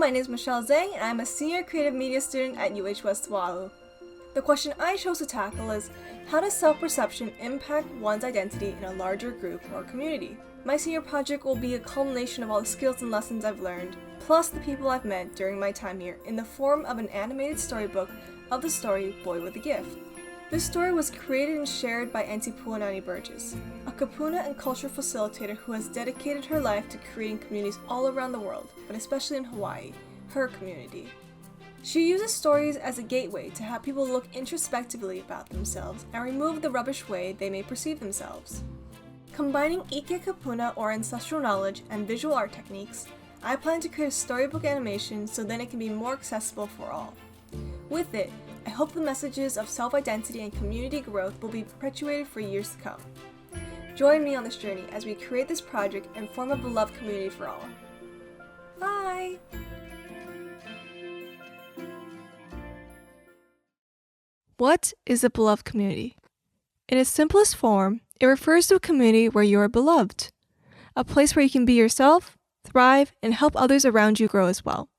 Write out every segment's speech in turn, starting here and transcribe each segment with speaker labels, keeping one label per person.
Speaker 1: my name is Michelle Zheng, and I'm a senior creative media student at UH West Oahu. The question I chose to tackle is, how does self-perception impact one's identity in a larger group or community? My senior project will be a culmination of all the skills and lessons I've learned, plus the people I've met during my time here, in the form of an animated storybook of the story Boy with a Gift. This story was created and shared by Auntie Puanani Burgess, a kapuna and culture facilitator who has dedicated her life to creating communities all around the world, but especially in Hawaii, her community. She uses stories as a gateway to have people look introspectively about themselves and remove the rubbish way they may perceive themselves. Combining Ike kapuna or ancestral knowledge and visual art techniques, I plan to create a storybook animation so then it can be more accessible for all. With it, I hope the messages of self-identity and community growth will be perpetuated for years to come. Join me on this journey as we create this project and form a beloved community for all. Bye! What is a beloved community? In its simplest form, it refers to a community where you are beloved. A place where you can be yourself, thrive, and help others around you grow as well.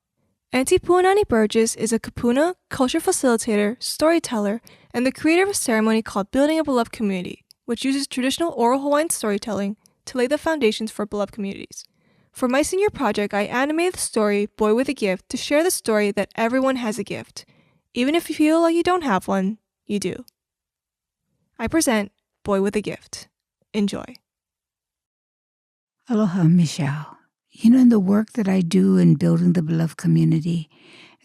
Speaker 1: Auntie Puanani Burgess is a kapuna, culture facilitator, storyteller, and the creator of a ceremony called Building a Beloved Community, which uses traditional oral Hawaiian storytelling to lay the foundations for beloved communities. For my senior project, I animated the story Boy with a Gift to share the story that everyone has a gift. Even if you feel like you don't have one, you do. I present Boy with a Gift. Enjoy.
Speaker 2: Aloha, Michelle. In the work that I do in building the beloved community,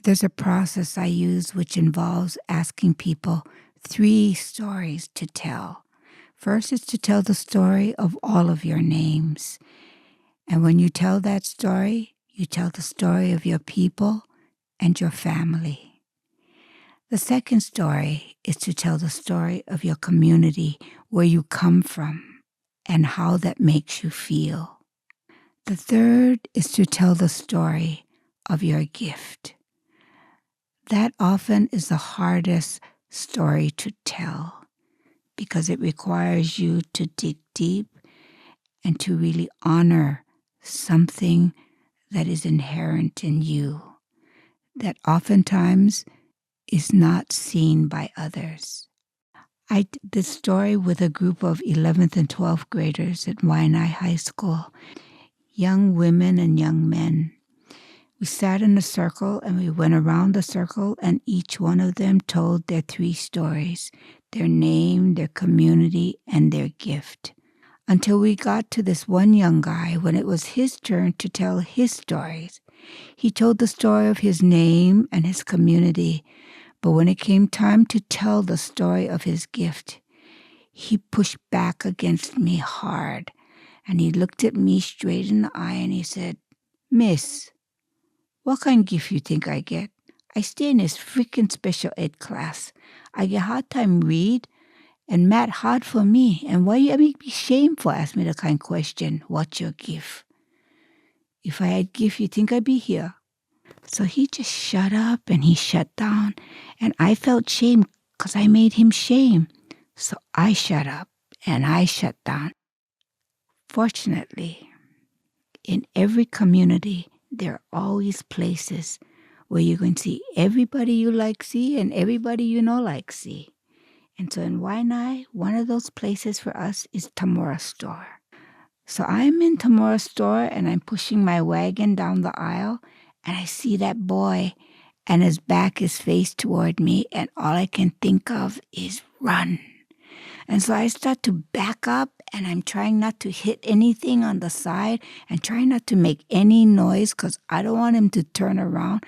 Speaker 2: there's a process I use which involves asking people 3 stories to tell. First is to tell the story of all of your names. And when you tell that story, you tell the story of your people and your family. The second story is to tell the story of your community, where you come from, and how that makes you feel. The third is to tell the story of your gift. That often is the hardest story to tell because it requires you to dig deep and to really honor something that is inherent in you that oftentimes is not seen by others. I did this story with a group of 11th and 12th graders at Waianae High School. Young women and young men. We sat in a circle and we went around the circle and each one of them told their 3 stories, their name, their community, and their gift. Until we got to this one young guy when it was his turn to tell his stories. He told the story of his name and his community, but when it came time to tell the story of his gift, he pushed back against me hard. And he looked at me straight in the eye and he said, "Miss, what kind of gift you think I get? I stay in this freaking special ed class. I get hard time read and math hard for me. And why you make me shameful ask me the kind of question, what's your gift? If I had gift, you think I'd be here?" So he just shut up and he shut down. And I felt shame because I made him shame. So I shut up and I shut down. Fortunately, in every community, there are always places where you can see everybody you like see and everybody you know like see. And so in Waianae, one of those places for us is Tamora Store. So I'm in Tamora Store and I'm pushing my wagon down the aisle and I see that boy and his back is faced toward me and all I can think of is run. And so I start to back up and I'm trying not to hit anything on the side and trying not to make any noise because I don't want him to turn around.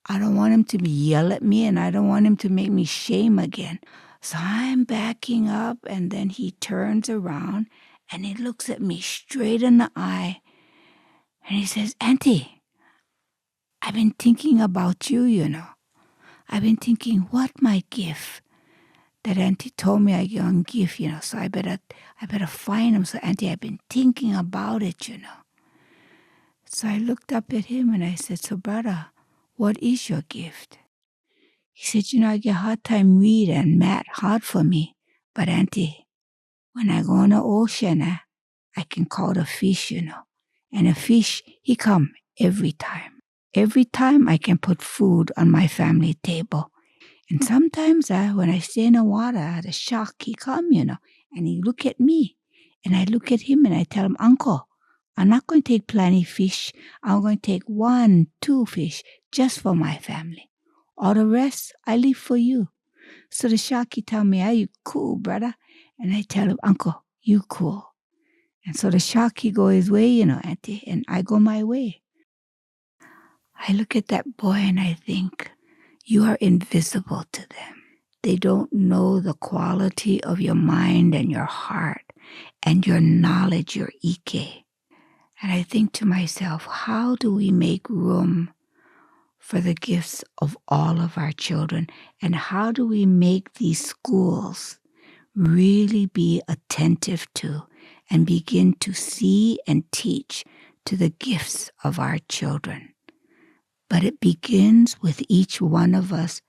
Speaker 2: I don't want him to yell at me and I don't want him to make me shame again. So I'm backing up and then he turns around and he looks at me straight in the eye and he says, "Auntie, I've been thinking about you, I've been thinking what my gift that Auntie told me I can give, so I better find him. So Auntie, I've been thinking about it, So I looked up at him and I said, "So brother, what is your gift?" He said, "I get hard time read and math hard for me. But Auntie, when I go in the ocean, I can call the fish, And the fish, he come every time." Every time I can put food on my family table. And sometimes when I stay in the water, the shark, he come, and he look at me. And I look at him and I tell him, Uncle, I'm not going to take plenty fish. I'm going to take 1, 2 fish just for my family. All the rest, I leave for you. So the shark, he tell me, are you cool, brother? And I tell him, Uncle, you cool. And so the shark, he go his way, Auntie, and I go my way. I look at that boy and I think, you are invisible to them. They don't know the quality of your mind and your heart and your knowledge, your Ike. And I think to myself, how do we make room for the gifts of all of our children? And how do we make these schools really be attentive to and begin to see and teach to the gifts of our children? But it begins with each one of us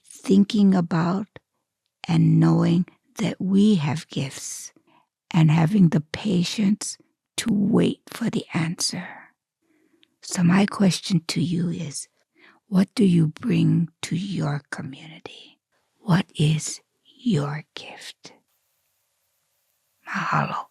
Speaker 2: thinking about and knowing that we have gifts and having the patience to wait for the answer. So my question to you is, what do you bring to your community? What is your gift? Mahalo.